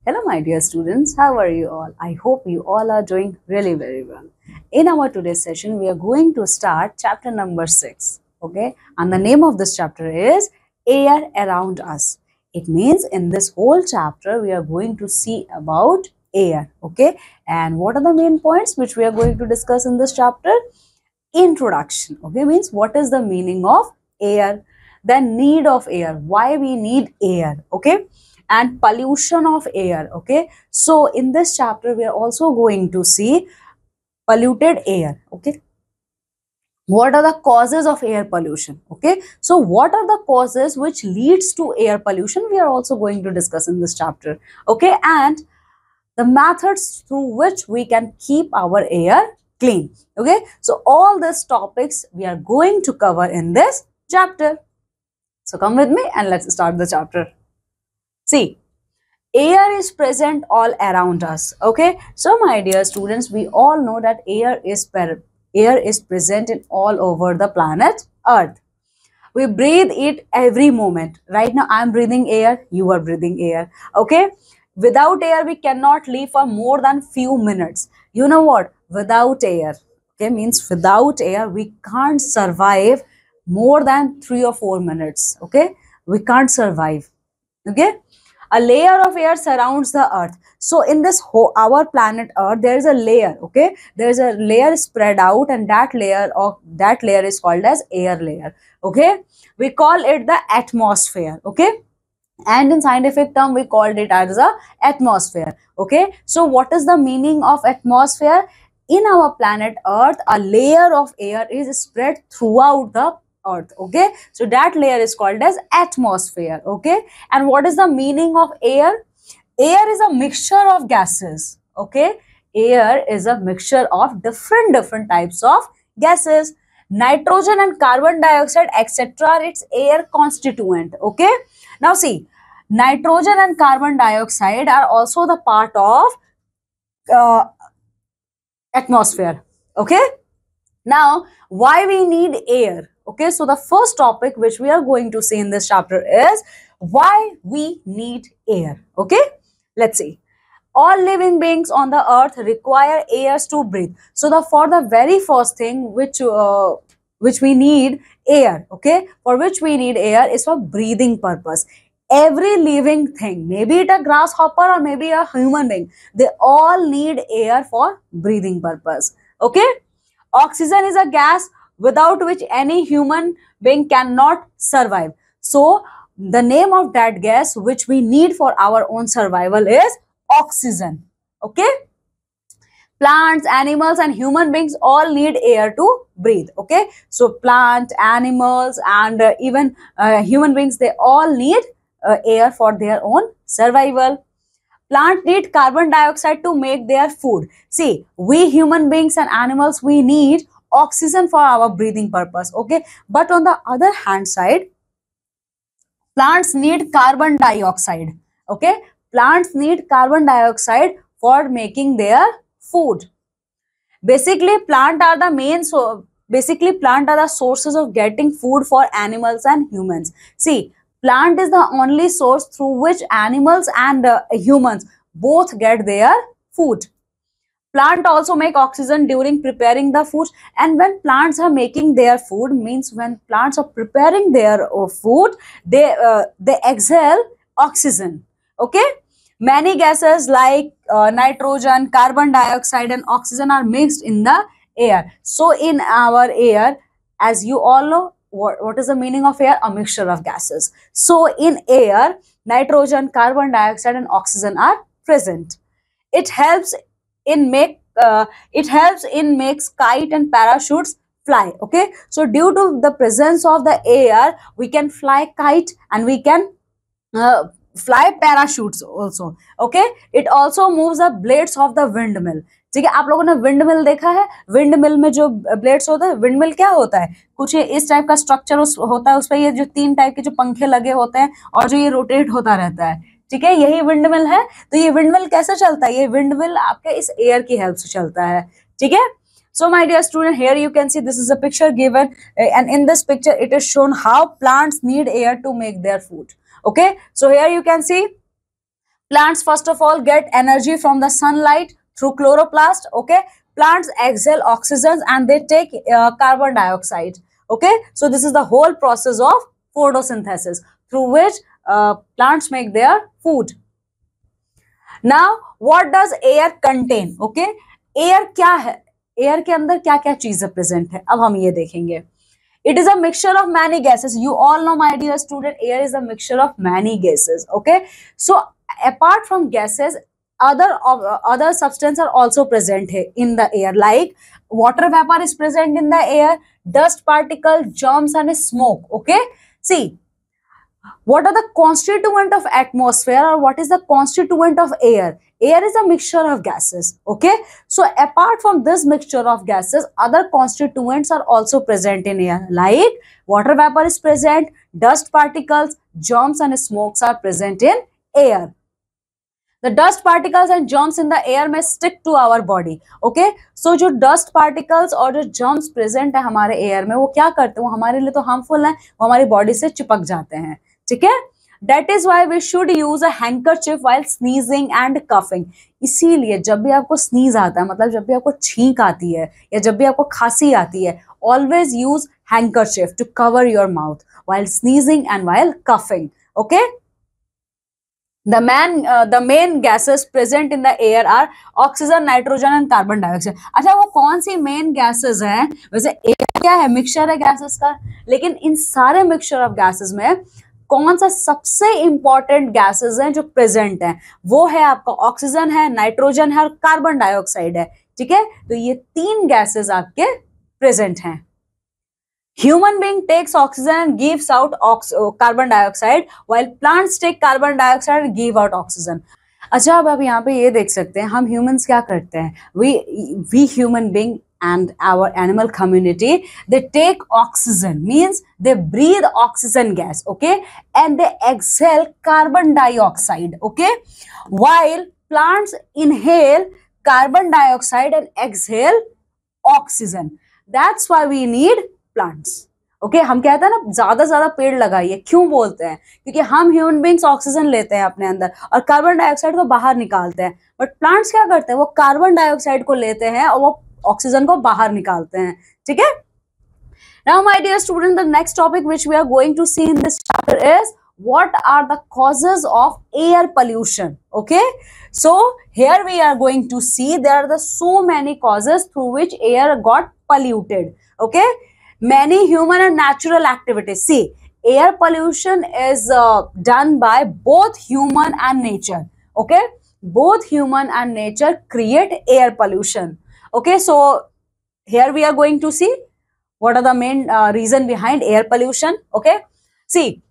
Hello, my dear students. How are you all? I hope you all are doing really very well. In our today's session, we are going to start chapter number 6. Okay, and the name of this chapter is Air Around Us. It means in this whole chapter, we are going to see about air. Okay, and what are the main points which we are going to discuss in this chapter? Introduction. Okay, means what is the meaning of air, the need of air, why we need air. Okay, and pollution of air. Okay, so in this chapter we are also going to see polluted air. Okay, what are the causes of air pollution? Okay, so what are the causes which leads to air pollution, we are also going to discuss in this chapter. Okay, and the methods through which we can keep our air clean. Okay, so all these topics we are going to cover in this chapter. So come with me and let's start the chapter. See, air is present all around us. Okay, so my dear students, we all know that air is present in all over the planet Earth. We breathe it every moment. Right now I am breathing air, you are breathing air. Okay, without air we cannot live for more than few minutes. You know what, without air, okay, means without air we can't survive more than 3 or 4 minutes. Okay, we can't survive. Okay, a layer of air surrounds the earth. So in this whole our planet earth, there is a layer. Okay, there is a layer spread out, and that layer is called as air layer. Okay, we call it the atmosphere. Okay, and in scientific term we called it as a atmosphere. Okay, so what is the meaning of atmosphere? In our planet earth, a layer of air is spread throughout the earth. Okay, so that layer is called as atmosphere. Okay, and what is the meaning of air? Air is a mixture of gases. Okay, air is a mixture of different types of gases. Nitrogen and carbon dioxide, etc., are its air constituent. Okay, now see, nitrogen and carbon dioxide are also the part of uh, atmosphere. Okay, now why we need air? Okay, so the first topic which we are going to see in this chapter is why we need air. Okay, let's see. All living beings on the earth require airs to breathe. So the for the very first thing which we need air. Okay, for which we need air is for breathing purpose. Every living thing, maybe it a grasshopper or maybe a human being, they all need air for breathing purpose. Okay, oxygen is a gas without which any human being cannot survive. So the name of that gas which we need for our own survival is oxygen. Okay, plants, animals and human beings all need air to breathe. Okay, so plant, animals and even human beings, they all need air for their own survival. Plants need carbon dioxide to make their food. See, we human beings and animals, we need oxygen for our breathing purpose. Okay, but on the other hand side, plants need carbon dioxide. Okay, plants need carbon dioxide for making their food. Basically plant are the main, so basically plant are the sources of getting food for animals and humans. See, plant is the only source through which animals and humans both get their food. Plant also make oxygen during preparing the food, and when plants are making their food, means when plants are preparing their food, they exhale oxygen. Okay, many gases like nitrogen, carbon dioxide and oxygen are mixed in the air. So in our air, as you all know, what is the meaning of air? A mixture of gases. So in air, nitrogen, carbon dioxide and oxygen are present. It helps in makes kite and parachutes fly. Okay, so due to the presence of the air, we can fly kite and we can uh, fly parachutes also. Okay, it also moves the blades of the windmill. ठीक है, आप लोगों ने windmill देखा है? Windmill में जो blades होता है, विंडमिल क्या होता है? कुछ इस टाइप का स्ट्रक्चर होता है, उस पर ये जो 3 टाइप के जो पंखे लगे होते हैं और जो ये रोटेट होता रहता है. ठीक है, यही विंडमिल है. तो ये विंडमिल कैसे चलता है? ये विंडमिल आपके इस एयर की हेल्प से चलता है. ठीक है. So my dear student, here you can see this is a picture given and in this picture it is shown how plants need air to make their food. Okay, so here you can see Plants first of all get energy from the sunlight through chloroplast. Okay, plants exhale oxygen and they take carbon dioxide. Okay, so this is the whole process of photosynthesis through which plants make their food. Now what does air contain? Okay, air क्या है, air के अंदर क्या क्या चीजें present है, अब हम ये देखेंगे. It is a mixture of many gases. You all know, my dear student, air is a mixture of many gases. Okay, so apart from gases, other substances are also present here in the air, like water vapor is present in the air, dust particle, germs and smoke. Okay, see, what are the constituent of atmosphere, or what is the constituent of air? Air is a mixture of gases. Okay, so apart from this mixture of gases, other constituents are also present in air, like water vapor is present, dust particles, germs and smokes are present in air. The dust particles and germs in the air may stick to our body. Okay, so जो dust particles और जो germs present है हमारे air में, वो क्या करते हैं, वो हमारे लिए तो harmful है, वो हमारी body से चिपक जाते हैं. ठीक है, That is why we should use a handkerchief while sneezing and coughing. इसीलिए जब भी आपको sneeze आता है, मतलब जब भी आपको छींक आती है या जब भी आपको खांसी आती है, always use handkerchief to cover your mouth while sneezing and while coughing. Okay. The main gases present in the air are oxygen, nitrogen and carbon dioxide. अच्छा, वो कौन सी main gases हैं? वैसे air क्या है, mixture है gases का, लेकिन इन सारे mixture of gases में कौन सा सबसे इंपॉर्टेंट गैसेस हैं जो प्रेजेंट हैं? वो है आपका ऑक्सीजन है, नाइट्रोजन है और कार्बन डाइऑक्साइड है. ठीक है, तो ये तीन गैसेस आपके प्रेजेंट हैं. Human being takes oxygen and gives out carbon dioxide, while plants take carbon dioxide and give out oxygen. अच्छा, अब आप यहाँ पे ये देख सकते हैं, हम ह्यूमंस क्या करते हैं, we human being and our animal community, they take oxygen, means they breathe oxygen gas, okay, and they exhale carbon dioxide. Okay, while plants inhale carbon dioxide and exhale oxygen. That's why we need plants. Okay, हम कहते हैं ना ज्यादा पेड़ लगाइए, क्यों बोलते हैं? क्योंकि हम ह्यूमन बींग्स ऑक्सीजन लेते हैं अपने अंदर और कार्बन डाइऑक्साइड को बाहर निकालते हैं, बट प्लांट्स क्या करते हैं, वो कार्बन डाइऑक्साइड को लेते हैं और वो ऑक्सीजन को बाहर निकालते हैं. ठीक है. Now my dear student, the next topic which we are going to see in this chapter is what are the causes of air pollution. Okay, so here we are going to see there are so many causes through which air got polluted. Okay, many human and natural activities. See, air pollution is done by both human and nature. Okay, both human and nature create air pollution. Okay, so here we are going to see what are the main reason behind air pollution. Okay, see,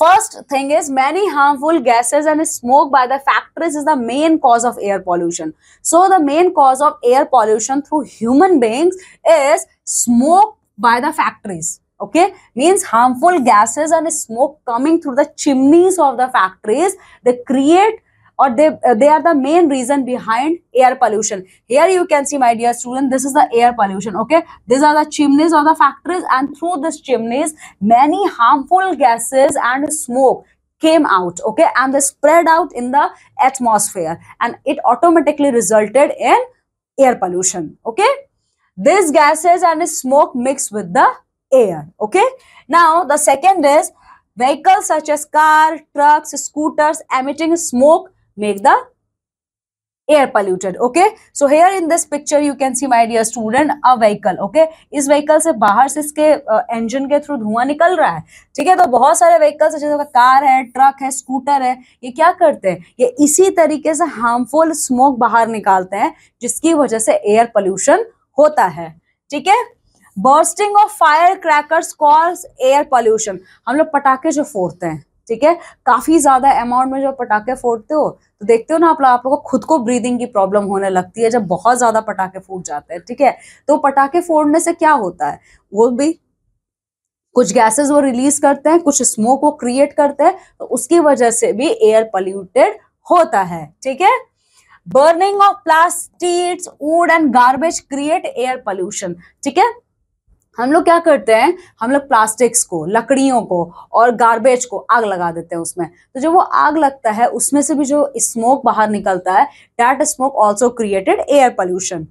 first thing is many harmful gases and smoke by the factories is the main cause of air pollution. So the main cause of air pollution through human beings is smoke by the factories. Okay, means harmful gases and smoke coming through the chimneys of the factories, they create or they are the main reason behind air pollution. Here you can see, my dear student, this is the air pollution. Okay, these are the chimneys of the factories, and through these chimneys many harmful gases and smoke came out. Okay, and they spread out in the atmosphere and it automatically resulted in air pollution. Okay, these gases and smoke mix with the air. Okay, now the second is vehicles such as car, trucks, scooters emitting smoke make the air polluted. Okay, so here in this picture you can see, my dear student, a vehicle. Okay, इस vehicle से बाहर से इसके engine के through धुआं निकल रहा है. ठीक है, तो बहुत सारे vehicles जैसे कार है, ट्रक है, स्कूटर है, ये क्या करते हैं, ये इसी तरीके से harmful smoke बाहर निकालते हैं जिसकी वजह से air pollution होता है. ठीक है, bursting of firecrackers cause air pollution. हम लोग पटाखे जो फोड़ते हैं, ठीक है, काफी ज्यादा अमाउंट में जो पटाखे फोड़ते हो तो देखते हो ना आप लोगों को खुद को ब्रीदिंग की प्रॉब्लम होने लगती है जब बहुत ज्यादा पटाखे फूट जाते हैं. ठीक है, तो पटाखे फोड़ने से क्या होता है, वो भी कुछ गैसेस वो रिलीज करते हैं, कुछ स्मोक वो क्रिएट करते हैं, तो उसकी वजह से भी एयर पोल्यूटेड होता है. ठीक है, burning of plastics, would and garbage create air pollution. ठीक है, हम लोग क्या करते हैं, हम लोग प्लास्टिक्स को, लकड़ियों को और गार्बेज को आग लगा देते हैं उसमें। तो जब वो आग लगता है उसमें से भी जो स्मोक बाहर निकलता है, that smoke also created air pollution.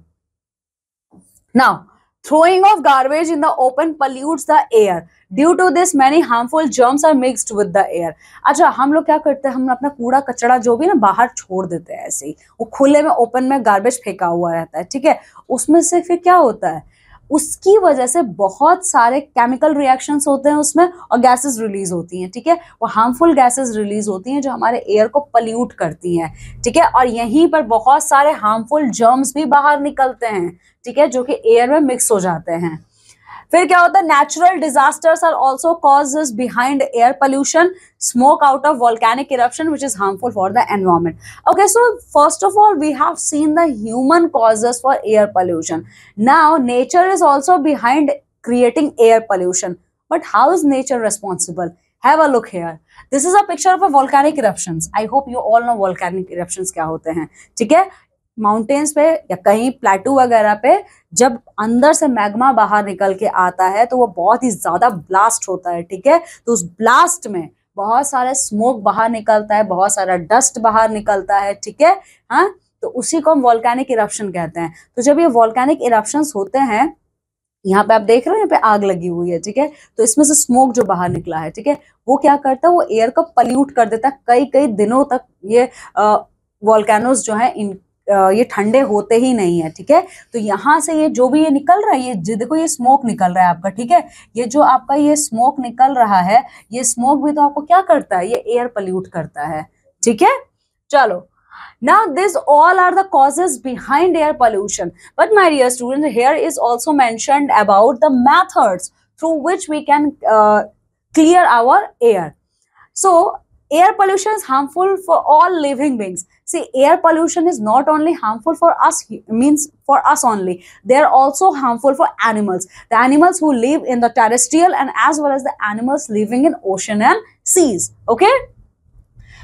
Now throwing of garbage in the open pollutes the air. Due to this many harmful germs are mixed with the air. अच्छा, हम लोग क्या करते हैं, हम अपना कूड़ा कचरा जो भी ना बाहर छोड़ देते हैं ऐसे ही, वो खुले में ओपन में गार्बेज फेंका हुआ रहता है, ठीक है। उसमें से फिर क्या होता है, उसकी वजह से बहुत सारे केमिकल रिएक्शंस होते हैं उसमें और गैसेस रिलीज होती हैं, ठीक है। वो हार्मफुल गैसेस रिलीज होती हैं जो हमारे एयर को पल्यूट करती हैं, ठीक है। और यहीं पर बहुत सारे हार्मफुल जर्म्स भी बाहर निकलते हैं, ठीक है, जो कि एयर में मिक्स हो जाते हैं। फिर क्या होता है, natural disasters are also causes behind air pollution, smoke out of volcanic eruption which is harmful for the environment. Okay, so first of all we have seen the human causes for air pollution. Now nature is also behind creating air pollution, but how is nature responsible? Have a look here. This is a picture of a volcanic eruptions. I hope you all know volcanic eruptions क्या होते हैं, ठीक है। Mountains पे या कहीं प्लेटू वगैरह पे जब अंदर से मैग्मा बाहर निकल के आता है तो वो बहुत ही ज्यादा ब्लास्ट होता है, ठीक है। तो उस ब्लास्ट में बहुत सारे स्मोक बाहर निकलता है, बहुत सारा डस्ट बाहर निकलता है, ठीक है। हाँ, तो उसी को हम वोल्केनिक इरप्शन कहते हैं। तो जब ये वोल्केनिक इरप्शंस होते हैं, यहाँ पे आप देख रहे हैं, यहाँ पे आग लगी हुई है, ठीक है। तो इसमें से स्मोक जो बाहर निकला है, ठीक है, वो क्या करता है, वो एयर को पल्यूट कर देता है। कई कई दिनों तक ये वोल्केनोस जो है ये ठंडे होते ही नहीं है, ठीक है। तो यहाँ से ये जो भी ये निकल रहा है, ये देखो ये स्मोक निकल रहा है आपका, ठीक है। ये जो आपका ये स्मोक निकल रहा है, ये स्मोक भी तो आपको क्या करता है, ये एयर पल्यूट करता है, ठीक है। चलो, now this all are the causes behind air pollution, but my dear students, here is also mentioned about the methods through which we can clear our air. So air pollution is harmful for all living beings. See, air pollution is not only harmful for us, means for us only, they are also harmful for animals, the animals who live in the terrestrial and as well as the animals living in ocean and seas. Okay,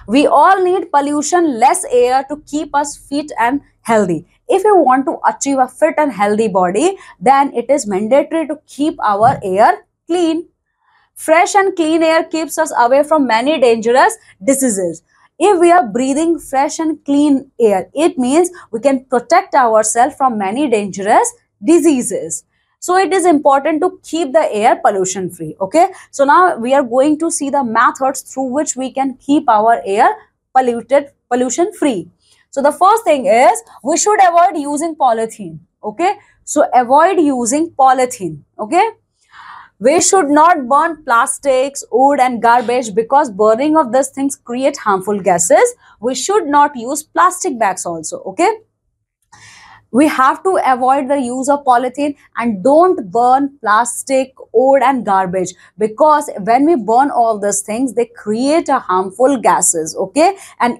we all need pollution less air to keep us fit and healthy. If you want to achieve a fit and healthy body, then it is mandatory to keep our air clean. Fresh and clean air keeps us away from many dangerous diseases. If we are breathing fresh and clean air, it means we can protect ourselves from many dangerous diseases. So it is important to keep the air pollution free. Okay, so now we are going to see the methods through which we can keep our air pollution free. So the first thing is we should avoid using polythene. Okay, so avoid using polythene. Okay, we should not burn plastics, wood and garbage because burning of these things create harmful gases. We should not use plastic bags also. Okay, we have to avoid the use of polythene and don't burn plastic, wood and garbage, because when we burn all these things, they create a harmful gases. Okay, and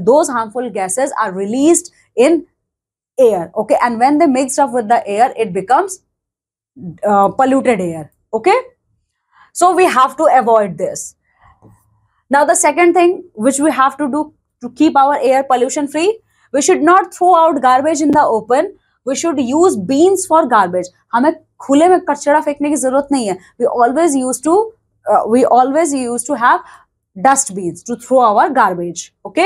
those harmful gases are released in air. Okay, and when they mix up with the air, it becomes polluted air. Okay, so we have to avoid this. Now the second thing which we have to do to keep our air pollution free, we should not throw out garbage in the open. We should use bins for garbage. हमें खुले में कचरा फेंकने की जरूरत नहीं है. We always used to have dustbins to throw our garbage. Okay,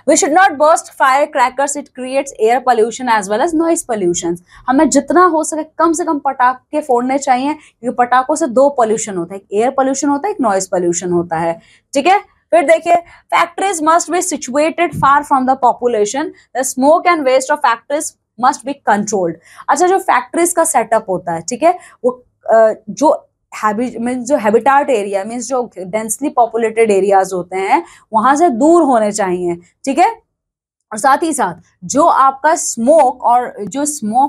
we should not burst firecrackers. It creates air pollution as well as noise pollution. हमें जितना हो सके कम से कम पटाखे फोड़ने चाहिए, क्योंकि पटाखों से दो पोल्यूशन होता है, एक एयर पोल्यूशन होता है, एक नॉइज पोल्यूशन होता है, ठीक है। फिर देखिए, factories must be situated far from the population, the smoke and waste of factories must be controlled. अच्छा, जो फैक्ट्रीज का सेटअप होता है, ठीक है, वो जो हैबिटाट एरिया मीन्स जो डेंसली पॉपुलेटेड एरियाज होते हैं वहां से दूर होने चाहिए, ठीक है। और साथ ही साथ जो आपका स्मोक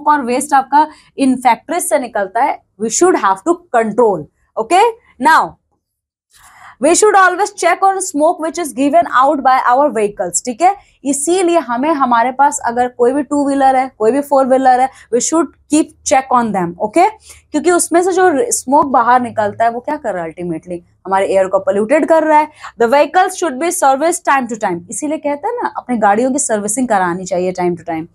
और वेस्ट आपका इन फैक्ट्रीज से निकलता है, we should have to control. Okay, now we should always check on smoke which is given out by our vehicles. ठीक है, इसीलिए हमें हमारे पास अगर कोई भी 2 व्हीलर है, कोई भी 4 व्हीलर है, we should keep check on them. Okay, क्योंकि उसमें से जो स्मोक बाहर निकलता है वो क्या कर रहा है, अल्टीमेटली हमारे एयर को पोल्यूटेड कर रहा है। The vehicles should be service time to time, इसीलिए कहते हैं ना अपने गाड़ियों की सर्विसिंग करानी चाहिए time to time.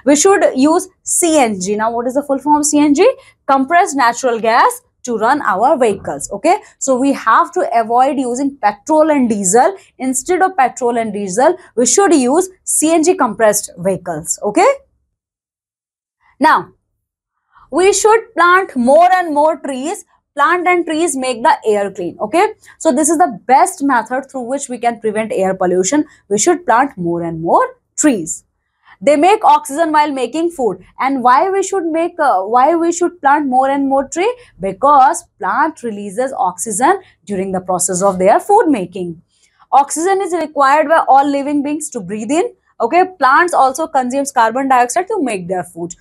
We should use CNG। Now what is the full form CNG? compressed natural gas to run our vehicles. Okay, so we have to avoid using petrol and diesel. Instead of petrol and diesel, we should use CNG compressed vehicles. Okay, now we should plant more and more trees. Plant and trees make the air clean. Okay, so this is the best method through which we can prevent air pollution. We should plant more and more trees. They make oxygen while making food. And why we should plant more and more tree? Because plant releases oxygen during the process of their food making. Oxygen is required by all living beings to breathe in. Okay, plants also consumes carbon dioxide to make their food.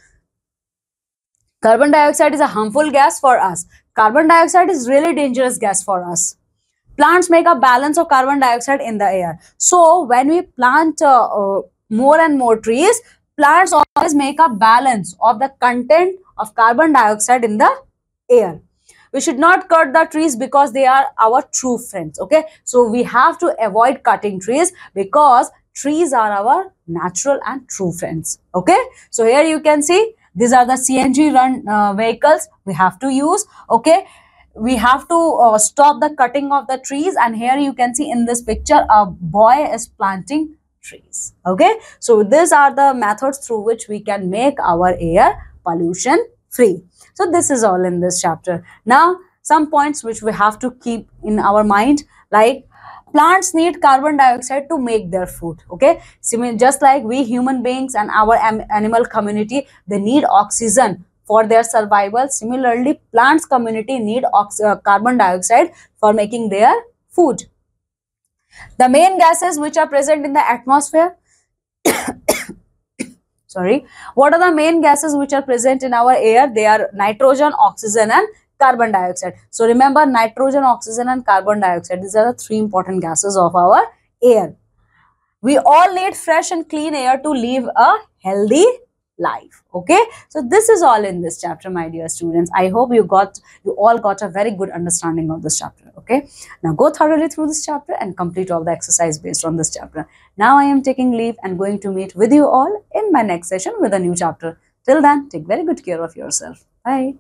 Carbon dioxide is a harmful gas for us. Carbon dioxide is really dangerous gas for us. Plants make a balance of carbon dioxide in the air. So when we plant more and more trees, plants always make a balance of the content of carbon dioxide in the air. We should not cut the trees because they are our true friends. Okay, so we have to avoid cutting trees because trees are our natural and true friends. Okay, so here you can see these are the CNG run vehicles we have to use. Okay, we have to stop the cutting of the trees, and here you can see in this picture a boy is planting trees. Okay, so these are the methods through which we can make our air pollution free. So this is all in this chapter. Now some points which we have to keep in our mind, like plants need carbon dioxide to make their food. Okay, just like we human beings and our animal community, they need oxygen for their survival. Similarly, plants community need carbon dioxide for making their food. The main gases which are present in the atmosphere, sorry, what are the main gases which are present in our air? They are nitrogen, oxygen and carbon dioxide. So remember, nitrogen, oxygen and carbon dioxide, these are the three important gases of our air. We all need fresh and clean air to live a healthy life. Okay, so this is all in this chapter, my dear students. I hope you all got a very good understanding of this chapter. Okay, now go thoroughly through this chapter and complete all the exercise based on this chapter. Now I am taking leave and going to meet with you all in my next session with a new chapter. Till then, take very good care of yourself. Bye.